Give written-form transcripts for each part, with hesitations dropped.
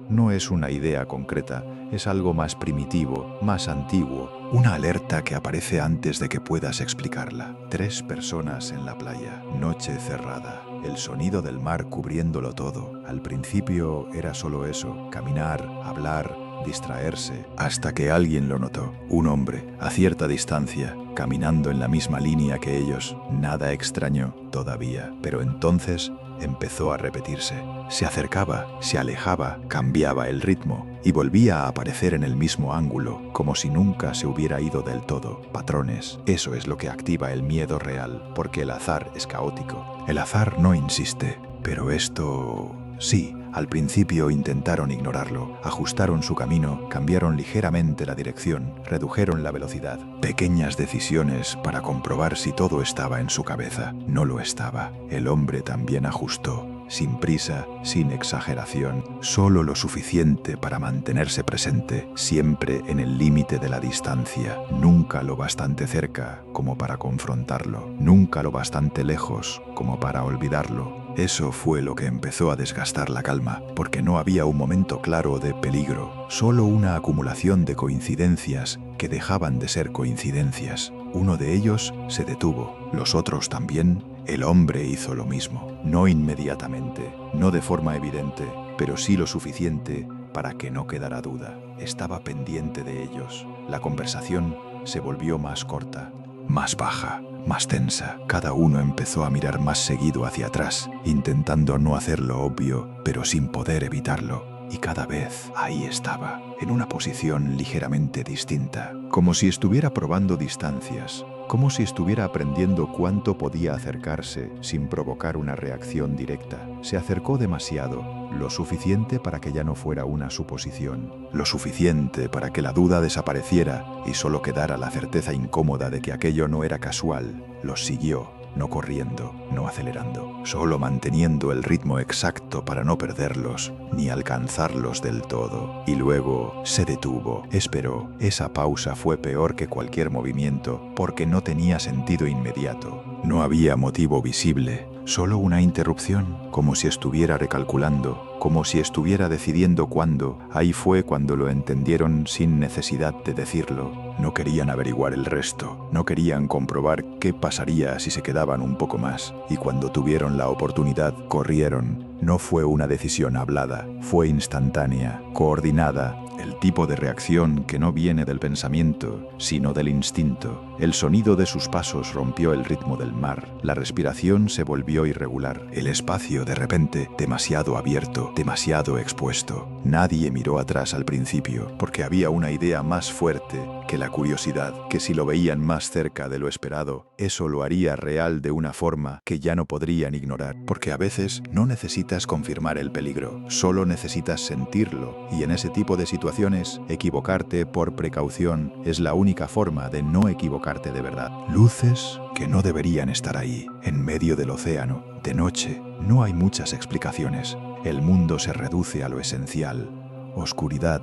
no es una idea concreta, es algo más primitivo, más antiguo, una alerta que aparece antes de que puedas explicarla. 3 personas en la playa, noche cerrada, el sonido del mar cubriéndolo todo. Al principio era solo eso, caminar, hablar, distraerse, hasta que alguien lo notó. Un hombre, a cierta distancia, caminando en la misma línea que ellos. Nada extraño todavía, pero entonces empezó a repetirse. Se acercaba, se alejaba, cambiaba el ritmo y volvía a aparecer en el mismo ángulo, como si nunca se hubiera ido del todo. Patrones, eso es lo que activa el miedo real, porque el azar es caótico. El azar no insiste, pero esto... sí. Al principio intentaron ignorarlo, ajustaron su camino, cambiaron ligeramente la dirección, redujeron la velocidad. Pequeñas decisiones para comprobar si todo estaba en su cabeza. No lo estaba. El hombre también ajustó, sin prisa, sin exageración, solo lo suficiente para mantenerse presente, siempre en el límite de la distancia, nunca lo bastante cerca como para confrontarlo, nunca lo bastante lejos como para olvidarlo. Eso fue lo que empezó a desgastar la calma, porque no había un momento claro de peligro, solo una acumulación de coincidencias que dejaban de ser coincidencias. Uno de ellos se detuvo, los otros también. El hombre hizo lo mismo, no inmediatamente, no de forma evidente, pero sí lo suficiente para que no quedara duda. Estaba pendiente de ellos. La conversación se volvió más corta, más baja, más tensa. Cada uno empezó a mirar más seguido hacia atrás, intentando no hacerlo obvio, pero sin poder evitarlo. Y cada vez ahí estaba, en una posición ligeramente distinta, como si estuviera probando distancias, como si estuviera aprendiendo cuánto podía acercarse sin provocar una reacción directa. Se acercó demasiado, lo suficiente para que ya no fuera una suposición, lo suficiente para que la duda desapareciera y solo quedara la certeza incómoda de que aquello no era casual. Los siguió, no corriendo, no acelerando, solo manteniendo el ritmo exacto para no perderlos, ni alcanzarlos del todo. Y luego se detuvo, esperó. Esa pausa fue peor que cualquier movimiento, porque no tenía sentido inmediato. No había motivo visible, solo una interrupción, como si estuviera recalculando, como si estuviera decidiendo cuándo. Ahí fue cuando lo entendieron sin necesidad de decirlo. No querían averiguar el resto, no querían comprobar qué pasaría si se quedaban un poco más. Y cuando tuvieron la oportunidad, corrieron. No fue una decisión hablada, fue instantánea, coordinada, el tipo de reacción que no viene del pensamiento, sino del instinto. El sonido de sus pasos rompió el ritmo del mar, la respiración se volvió irregular, el espacio de repente demasiado abierto, demasiado expuesto. Nadie miró atrás al principio, porque había una idea más fuerte que la curiosidad, que si lo veían más cerca de lo esperado, eso lo haría real de una forma que ya no podrían ignorar, porque a veces no necesitas confirmar el peligro, solo necesitas sentirlo, y en ese tipo de situaciones, equivocarte por precaución es la única forma de no equivocarte de verdad. Luces que no deberían estar ahí, en medio del océano, de noche. No hay muchas explicaciones. El mundo se reduce a lo esencial: oscuridad,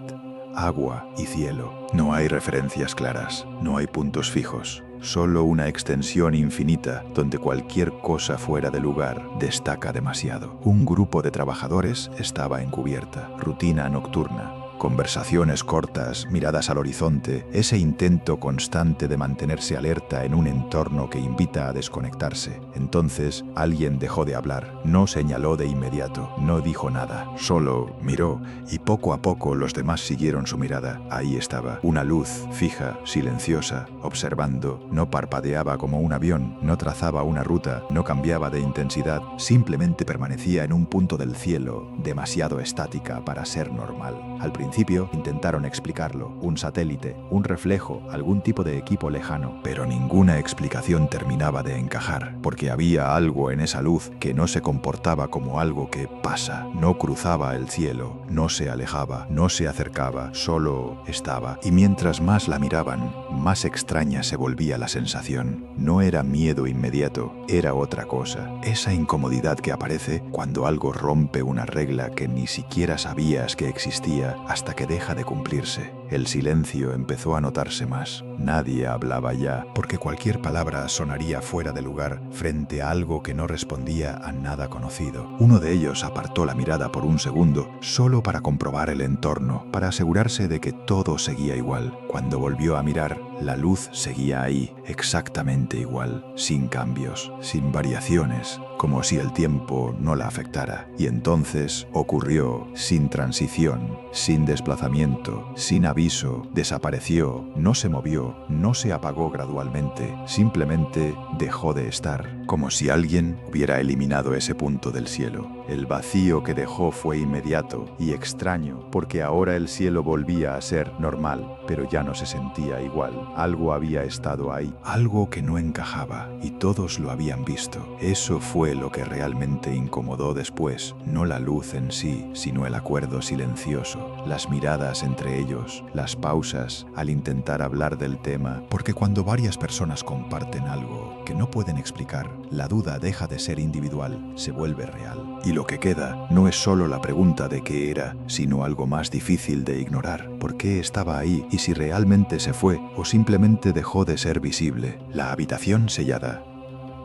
agua y cielo. No hay referencias claras, no hay puntos fijos, solo una extensión infinita donde cualquier cosa fuera de lugar destaca demasiado. Un grupo de trabajadores estaba en cubierta, rutina nocturna. Conversaciones cortas, miradas al horizonte, ese intento constante de mantenerse alerta en un entorno que invita a desconectarse. Entonces, alguien dejó de hablar, no señaló de inmediato, no dijo nada, solo miró, y poco a poco los demás siguieron su mirada. Ahí estaba, una luz fija, silenciosa, observando. No parpadeaba como un avión, no trazaba una ruta, no cambiaba de intensidad, simplemente permanecía en un punto del cielo, demasiado estática para ser normal. Al principio intentaron explicarlo, un satélite, un reflejo, algún tipo de equipo lejano, pero ninguna explicación terminaba de encajar, porque había algo en esa luz que no se comportaba como algo que pasa, no cruzaba el cielo, no se alejaba, no se acercaba, solo estaba. Y mientras más la miraban, más extraña se volvía la sensación. No era miedo inmediato, era otra cosa, esa incomodidad que aparece cuando algo rompe una regla que ni siquiera sabías que existía hasta que deja de cumplirse. El silencio empezó a notarse más. Nadie hablaba ya, porque cualquier palabra sonaría fuera de lugar frente a algo que no respondía a nada conocido. Uno de ellos apartó la mirada por un segundo, solo para comprobar el entorno, para asegurarse de que todo seguía igual. Cuando volvió a mirar, la luz seguía ahí, exactamente igual, sin cambios, sin variaciones, como si el tiempo no la afectara. Y entonces ocurrió, sin transición, sin desplazamiento, sin aviso, desapareció, no se movió, no se apagó gradualmente, simplemente dejó de estar, como si alguien hubiera eliminado ese punto del cielo. El vacío que dejó fue inmediato y extraño, porque ahora el cielo volvía a ser normal, pero ya no se sentía igual. Algo había estado ahí, algo que no encajaba, y todos lo habían visto. Eso fue lo que realmente incomodó después, no la luz en sí, sino el acuerdo silencioso, las miradas entre ellos, las pausas al intentar hablar del tema, porque cuando varias personas comparten algo que no pueden explicar, la duda deja de ser individual, se vuelve real. Y lo que queda no es solo la pregunta de qué era, sino algo más difícil de ignorar. ¿Por qué estaba ahí? Y si realmente se fue o simplemente dejó de ser visible. La habitación sellada.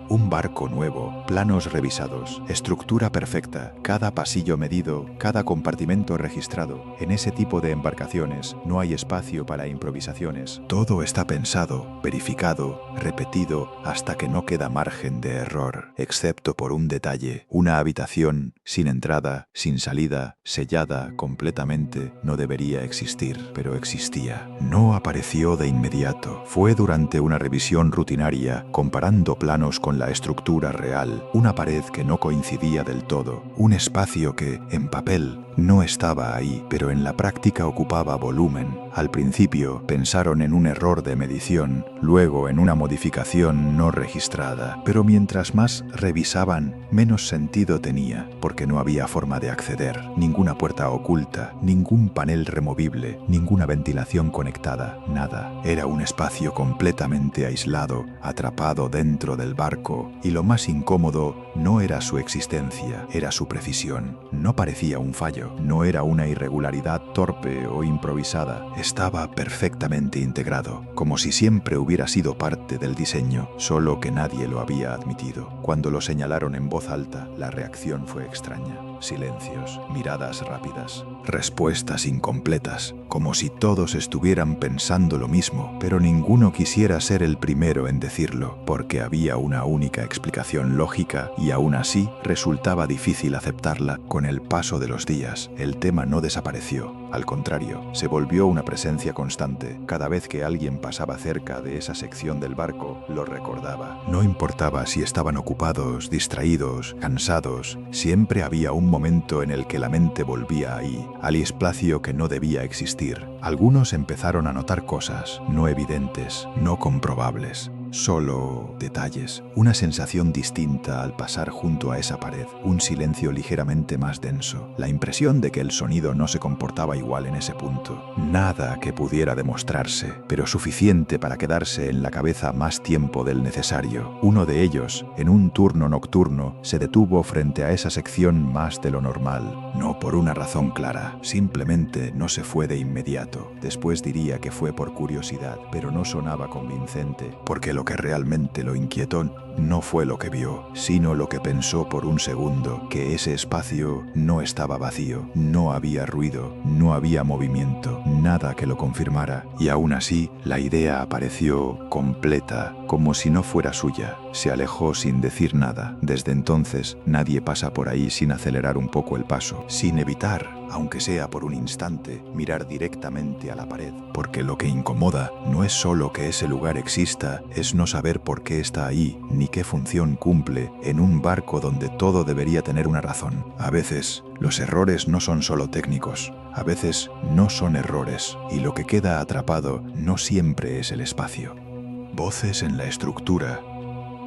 Un barco nuevo, planos revisados, estructura perfecta, cada pasillo medido, cada compartimento registrado. En ese tipo de embarcaciones no hay espacio para improvisaciones. Todo está pensado, verificado, repetido, hasta que no queda margen de error, excepto por un detalle. Una habitación sin entrada, sin salida, sellada completamente, no debería existir, pero existía. No apareció de inmediato. Fue durante una revisión rutinaria, comparando planos con la estructura real, una pared que no coincidía del todo, un espacio que, en papel, no estaba ahí, pero en la práctica ocupaba volumen. Al principio pensaron en un error de medición, luego en una modificación no registrada, pero mientras más revisaban, menos sentido tenía, porque no había forma de acceder, ninguna puerta oculta, ningún panel removible, ninguna ventilación conectada, nada. Era un espacio completamente aislado, atrapado dentro del barco, y lo más incómodo no era su existencia, era su precisión. No parecía un fallo. No era una irregularidad torpe o improvisada, estaba perfectamente integrado, como si siempre hubiera sido parte del diseño, solo que nadie lo había admitido. Cuando lo señalaron en voz alta, la reacción fue extraña. Silencios, miradas rápidas, respuestas incompletas, como si todos estuvieran pensando lo mismo, pero ninguno quisiera ser el primero en decirlo, porque había una única explicación lógica y aún así resultaba difícil aceptarla. Con el paso de los días, el tema no desapareció. Al contrario, se volvió una presencia constante. Cada vez que alguien pasaba cerca de esa sección del barco, lo recordaba. No importaba si estaban ocupados, distraídos, cansados, siempre había un momento en el que la mente volvía ahí, al espacio que no debía existir. Algunos empezaron a notar cosas no evidentes, no comprobables. Solo detalles, una sensación distinta al pasar junto a esa pared, un silencio ligeramente más denso, la impresión de que el sonido no se comportaba igual en ese punto. Nada que pudiera demostrarse, pero suficiente para quedarse en la cabeza más tiempo del necesario. Uno de ellos, en un turno nocturno, se detuvo frente a esa sección más de lo normal. No por una razón clara, simplemente no se fue de inmediato. Después diría que fue por curiosidad, pero no sonaba convincente, porque lo que realmente lo inquietó no fue lo que vio, sino lo que pensó por un segundo, que ese espacio no estaba vacío, no había ruido, no había movimiento, nada que lo confirmara, y aún así la idea apareció completa, como si no fuera suya. Se alejó sin decir nada. Desde entonces nadie pasa por ahí sin acelerar un poco el paso, sin evitar, aunque sea por un instante, mirar directamente a la pared, porque lo que incomoda no es solo que ese lugar exista, es no saber por qué está ahí, ni qué función cumple en un barco donde todo debería tener una razón. A veces, los errores no son solo técnicos, a veces no son errores, y lo que queda atrapado no siempre es el espacio. Voces en la estructura.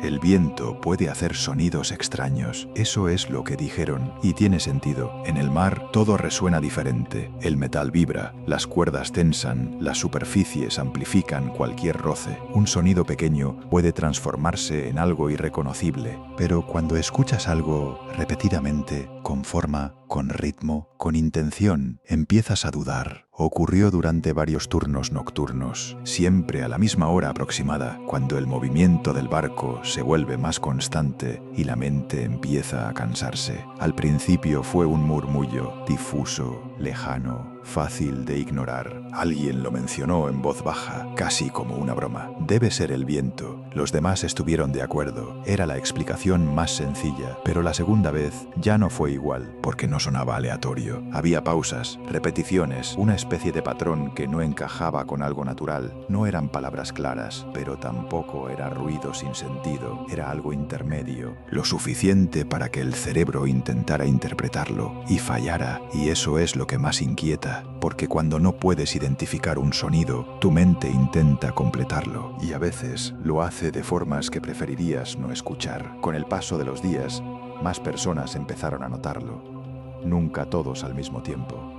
El viento puede hacer sonidos extraños, eso es lo que dijeron, y tiene sentido. En el mar todo resuena diferente, el metal vibra, las cuerdas tensan, las superficies amplifican cualquier roce. Un sonido pequeño puede transformarse en algo irreconocible, pero cuando escuchas algo repetidamente, con forma, con ritmo, con intención. Empiezas a dudar. Ocurrió durante varios turnos nocturnos, siempre a la misma hora aproximada, cuando el movimiento del barco se vuelve más constante y la mente empieza a cansarse. Al principio fue un murmullo, difuso, lejano, fácil de ignorar. Alguien lo mencionó en voz baja, casi como una broma. Debe ser el viento. Los demás estuvieron de acuerdo. Era la explicación más sencilla, pero la segunda vez ya no fue igual, porque no sonaba aleatorio. Había pausas, repeticiones, una especie de patrón que no encajaba con algo natural. No eran palabras claras, pero tampoco era ruido sin sentido. Era algo intermedio, lo suficiente para que el cerebro intentara interpretarlo y fallara. Y eso es lo que más inquieta, porque cuando no puedes identificar un sonido, tu mente intenta completarlo, y a veces lo hace de formas que preferirías no escuchar. Con el paso de los días, más personas empezaron a notarlo. Nunca todos al mismo tiempo.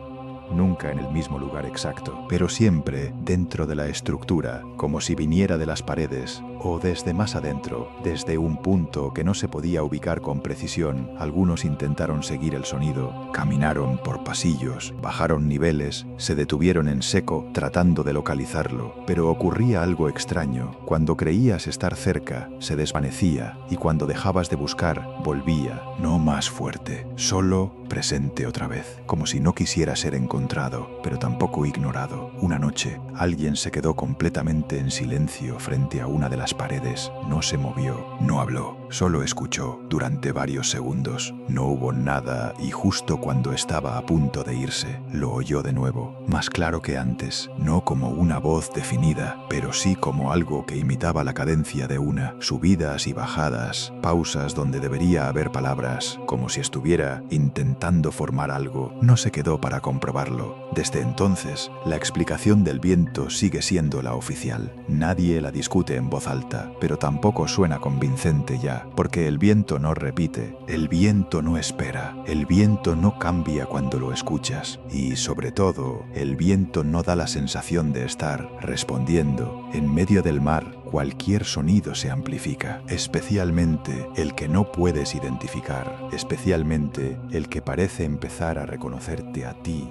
Nunca en el mismo lugar exacto, pero siempre dentro de la estructura, como si viniera de las paredes o desde más adentro, desde un punto que no se podía ubicar con precisión. Algunos intentaron seguir el sonido, caminaron por pasillos, bajaron niveles, se detuvieron en seco tratando de localizarlo, pero ocurría algo extraño. Cuando creías estar cerca, se desvanecía, y cuando dejabas de buscar, volvía, no más fuerte, solo presente otra vez, como si no quisiera ser encontrado, pero tampoco ignorado. Una noche, alguien se quedó completamente en silencio frente a una de las paredes. No se movió, no habló, solo escuchó durante varios segundos. No hubo nada, y justo cuando estaba a punto de irse, lo oyó de nuevo, más claro que antes, no como una voz definida, pero sí como algo que imitaba la cadencia de una, subidas y bajadas, pausas donde debería haber palabras, como si estuviera intentando formar algo. No se quedó para comprobarlo. Desde entonces, la explicación del viento sigue siendo la oficial. Nadie la discute en voz alta, pero tampoco suena convincente ya, porque el viento no repite, el viento no espera, el viento no cambia cuando lo escuchas, y sobre todo, el viento no da la sensación de estar respondiendo. En medio del mar, cualquier sonido se amplifica, especialmente el que no puedes identificar, especialmente el que parece empezar a reconocerte a ti.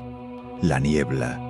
La niebla.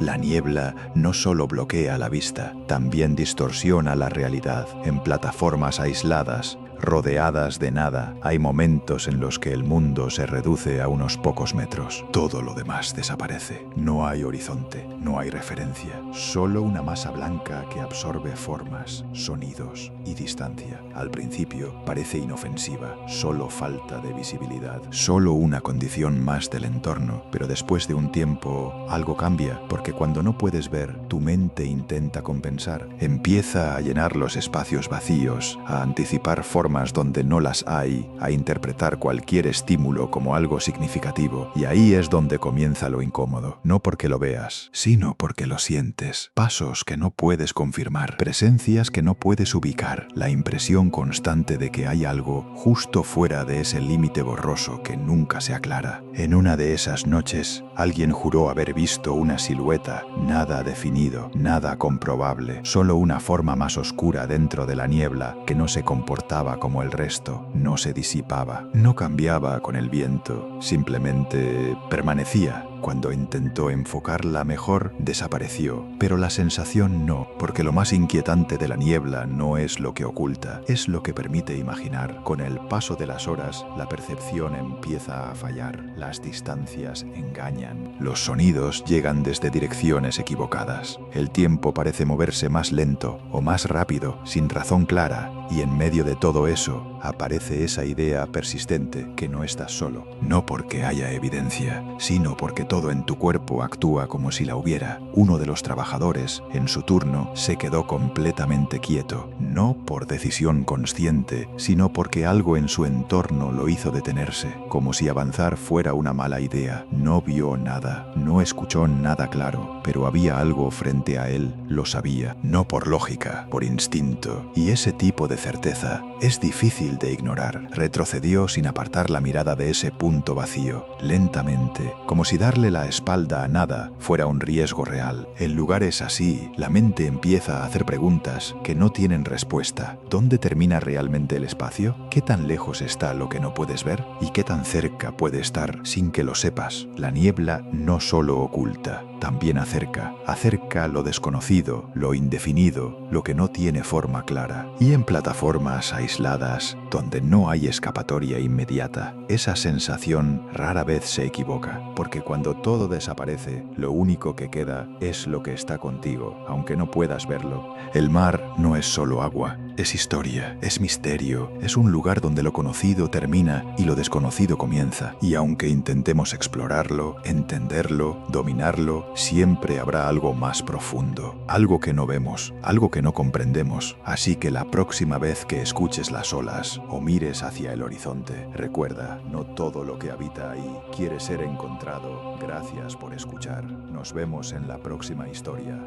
La niebla no solo bloquea la vista, también distorsiona la realidad. En plataformas aisladas, rodeadas de nada, hay momentos en los que el mundo se reduce a unos pocos metros. Todo lo demás desaparece. No hay horizonte, no hay referencia. Solo una masa blanca que absorbe formas, sonidos y distancia. Al principio parece inofensiva, solo falta de visibilidad, solo una condición más del entorno. Pero después de un tiempo, algo cambia, porque cuando no puedes ver, tu mente intenta compensar. Empieza a llenar los espacios vacíos, a anticipar formas donde no las hay, a interpretar cualquier estímulo como algo significativo. Y ahí es donde comienza lo incómodo. No porque lo veas, sino porque lo sientes. Pasos que no puedes confirmar, presencias que no puedes ubicar, la impresión constante de que hay algo justo fuera de ese límite borroso que nunca se aclara. En una de esas noches, alguien juró haber visto una silueta, nada definido, nada comprobable, solo una forma más oscura dentro de la niebla que no se comportaba como el resto, no se disipaba, no cambiaba con el viento, simplemente permanecía. Cuando intentó enfocarla mejor, desapareció, pero la sensación no, porque lo más inquietante de la niebla no es lo que oculta, es lo que permite imaginar. Con el paso de las horas, la percepción empieza a fallar, las distancias engañan, los sonidos llegan desde direcciones equivocadas, el tiempo parece moverse más lento o más rápido, sin razón clara, y en medio de todo eso, aparece esa idea persistente que no estás solo, no porque haya evidencia, sino porque todo en tu cuerpo actúa como si la hubiera. Uno de los trabajadores, en su turno, se quedó completamente quieto, no por decisión consciente, sino porque algo en su entorno lo hizo detenerse, como si avanzar fuera una mala idea. No vio nada, no escuchó nada claro, pero había algo frente a él, lo sabía, no por lógica, por instinto, y ese tipo de certeza es difícil de ignorar. Retrocedió sin apartar la mirada de ese punto vacío, lentamente, como si darle darle la espalda a nada fuera un riesgo real. En lugares así, la mente empieza a hacer preguntas que no tienen respuesta. ¿Dónde termina realmente el espacio? ¿Qué tan lejos está lo que no puedes ver? ¿Y qué tan cerca puede estar sin que lo sepas? La niebla no solo oculta, también acerca. Acerca lo desconocido, lo indefinido, lo que no tiene forma clara. Y en plataformas aisladas, donde no hay escapatoria inmediata, esa sensación rara vez se equivoca, porque cuando todo desaparece, lo único que queda es lo que está contigo, aunque no puedas verlo. El mar no es solo agua, es historia, es misterio, es un lugar donde lo conocido termina y lo desconocido comienza. Y aunque intentemos explorarlo, entenderlo, dominarlo, siempre habrá algo más profundo, algo que no vemos, algo que no comprendemos. Así que la próxima vez que escuches las olas o mires hacia el horizonte, recuerda, no todo lo que habita ahí quiere ser encontrado. Gracias por escuchar. Nos vemos en la próxima historia.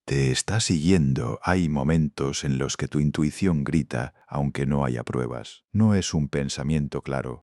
Te está siguiendo. Hay momentos en los que tu intuición grita, aunque no haya pruebas. No es un pensamiento claro,